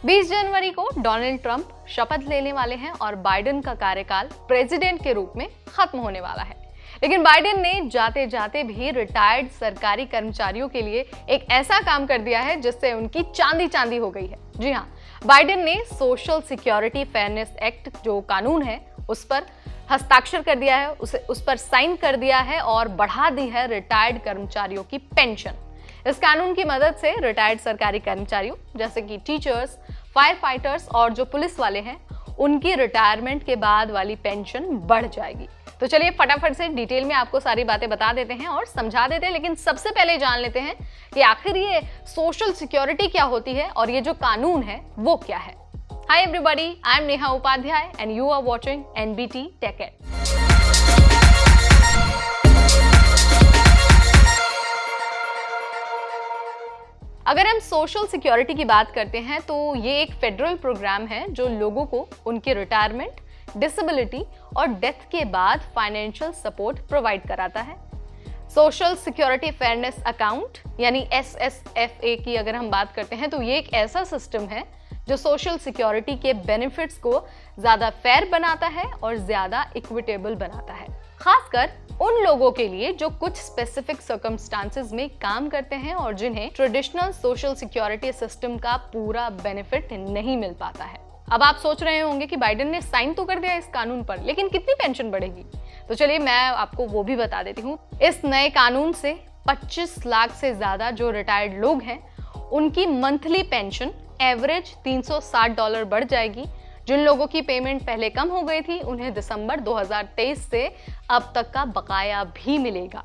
20 जनवरी को Donald Trump शपथ लेने वाले हैं और बाइडेन का कार्यकाल प्रेसिडेंट के रूप में खत्म होने वाला है। लेकिन बाइडेन ने जाते जाते भी रिटायर्ड सरकारी कर्मचारियों के लिए एक ऐसा काम कर दिया है जिससे उनकी चांदी चांदी हो गई है। जी हाँ, बाइडेन ने सोशल सिक्योरिटी फेयरनेस एक्ट जो कानून है उस पर हस्ताक्षर कर दिया है, उस पर साइन कर दिया है और बढ़ा दी है रिटायर्ड कर्मचारियों की पेंशन। इस कानून की मदद से रिटायर्ड सरकारी कर्मचारियों जैसे कि टीचर्स, फायर फाइटर्स और जो पुलिस वाले हैं उनकी रिटायरमेंट के बाद वाली पेंशन बढ़ जाएगी। तो चलिए फटाफट से डिटेल में आपको सारी बातें बता देते हैं और समझा देते हैं, लेकिन सबसे पहले जान लेते हैं कि आखिर ये सोशल सिक्योरिटी क्या होती है और ये जो कानून है वो क्या है। Hi everybody, I am Neha Upadhyay and you are watching NBT tech ed. अगर हम सोशल सिक्योरिटी की बात करते हैं तो ये एक फेडरल प्रोग्राम है जो लोगों को उनके रिटायरमेंट, डिसेबिलिटी और डेथ के बाद फाइनेंशियल सपोर्ट प्रोवाइड कराता है। सोशल सिक्योरिटी फेयरनेस अकाउंट यानी SSFA की अगर हम बात करते हैं तो ये एक ऐसा सिस्टम है जो सोशल सिक्योरिटी के बेनिफिट्स को ज्यादा फेयर बनाता है और ज्यादा इक्विटेबल बनाता है, खासकर उन लोगों के लिए जो कुछ स्पेसिफिक सर्कमस्टांसेस में काम करते हैं और जिन्हें ट्रेडिशनल सोशल सिक्योरिटी सिस्टम का पूरा बेनिफिट नहीं मिल पाता है। अब आप सोच रहे होंगे कि बाइडेन ने साइन तो कर दिया इस कानून पर, लेकिन कितनी पेंशन बढ़ेगी? तो चलिए मैं आपको वो भी बता देती हूँ। इस नए कानून से 25 लाख से ज्यादा जो रिटायर्ड लोग हैं उनकी मंथली पेंशन एवरेज $360 बढ़ जाएगी। जिन लोगों की पेमेंट पहले कम हो गई थी उन्हें दिसंबर 2023 से अब तक का बकाया भी मिलेगा।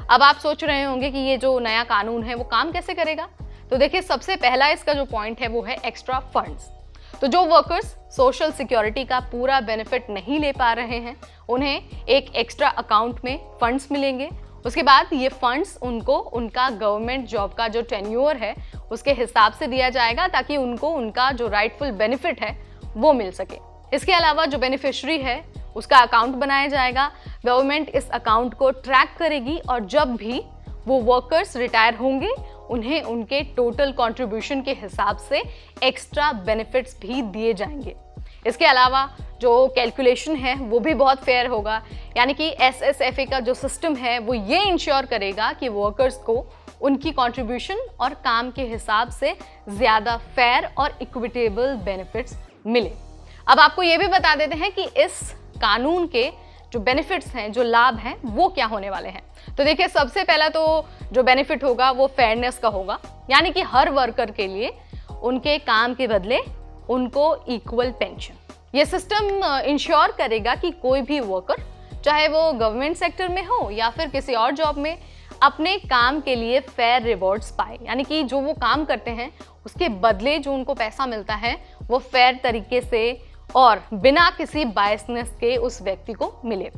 अब आप सोच रहे होंगे कि ये जो नया कानून है वो काम कैसे करेगा? तो देखिए, सबसे पहला इसका जो पॉइंट है वो है एक्स्ट्रा फंड्स। तो जो वर्कर्स सोशल सिक्योरिटी का पूरा बेनिफिट नहीं ले पा रहे हैं उन्हें एक एक्स्ट्रा अकाउंट में फंड्स मिलेंगे। उसके बाद ये फंड्स उनको उनका गवर्नमेंट जॉब का जो टेन्योर है उसके हिसाब से दिया जाएगा ताकि उनको उनका जो राइटफुल बेनिफिट है वो मिल सके। इसके अलावा जो बेनिफिशियरी है उसका अकाउंट बनाया जाएगा। गवर्नमेंट इस अकाउंट को ट्रैक करेगी और जब भी वो वर्कर्स रिटायर होंगे उन्हें उनके टोटल कंट्रीब्यूशन के हिसाब से एक्स्ट्रा बेनिफिट्स भी दिए जाएंगे। इसके अलावा जो कैलकुलेशन है वो भी बहुत फेयर होगा, यानी कि SSFA का जो सिस्टम है वो ये इंश्योर करेगा कि वर्कर्स को उनकी कंट्रीब्यूशन और काम के हिसाब से ज़्यादा फेयर और इक्विटेबल बेनिफिट्स मिले। अब आपको ये भी बता देते हैं कि इस कानून के जो बेनिफिट्स हैं, जो लाभ हैं, वो क्या होने वाले हैं। तो देखिए, सबसे पहला तो जो बेनिफिट होगा वो फेयरनेस का होगा, यानी कि हर वर्कर के लिए उनके काम के बदले उनको इक्वल पेंशन। ये सिस्टम इंश्योर करेगा कि कोई भी वर्कर, चाहे वो गवर्नमेंट सेक्टर में हो या फिर किसी और जॉब में, अपने काम के लिए फेयर रिवॉर्ड्स पाए, यानी कि जो वो काम करते हैं उसके बदले जो उनको पैसा मिलता है वो फेयर तरीके से और बिना किसी बायसनेस के उस व्यक्ति को मिले।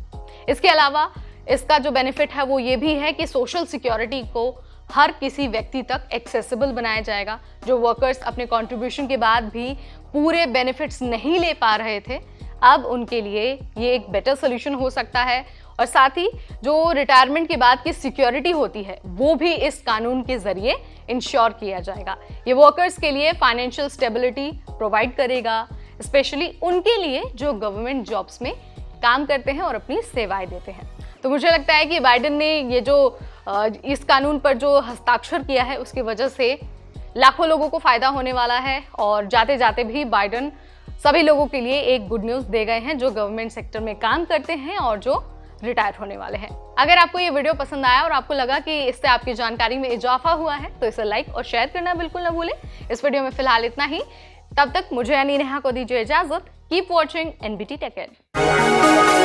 इसके अलावा इसका जो बेनिफिट है वो ये भी है कि सोशल सिक्योरिटी को हर किसी व्यक्ति तक एक्सेसिबल बनाया जाएगा। जो वर्कर्स अपने कंट्रीब्यूशन के बाद भी पूरे बेनिफिट्स नहीं ले पा रहे थे, अब उनके लिए ये एक बेटर सोल्यूशन हो सकता है। और साथ ही जो रिटायरमेंट के बाद की सिक्योरिटी होती है वो भी इस कानून के जरिए इंश्योर किया जाएगा। ये वर्कर्स के लिए फाइनेंशियल स्टेबिलिटी प्रोवाइड करेगा, स्पेशली उनके लिए जो गवर्नमेंट जॉब्स में काम करते हैं और अपनी सेवाएं देते हैं। तो मुझे लगता है कि बाइडेन ने ये जो इस कानून पर जो हस्ताक्षर किया है उसकी वजह से लाखों लोगों को फायदा होने वाला है और जाते जाते भी बाइडेन सभी लोगों के लिए एक गुड न्यूज़ दे गए हैं जो गवर्नमेंट सेक्टर में काम करते हैं और जो रिटायर होने वाले हैं। अगर आपको ये वीडियो पसंद आया और आपको लगा कि इससे आपकी जानकारी में इजाफा हुआ है तो इसे लाइक और शेयर करना बिल्कुल ना भूलें। इस वीडियो में फिलहाल इतना ही। तब तक मुझे यानी नेहा को दीजिए इजाजत। Keep watching NBT tech add.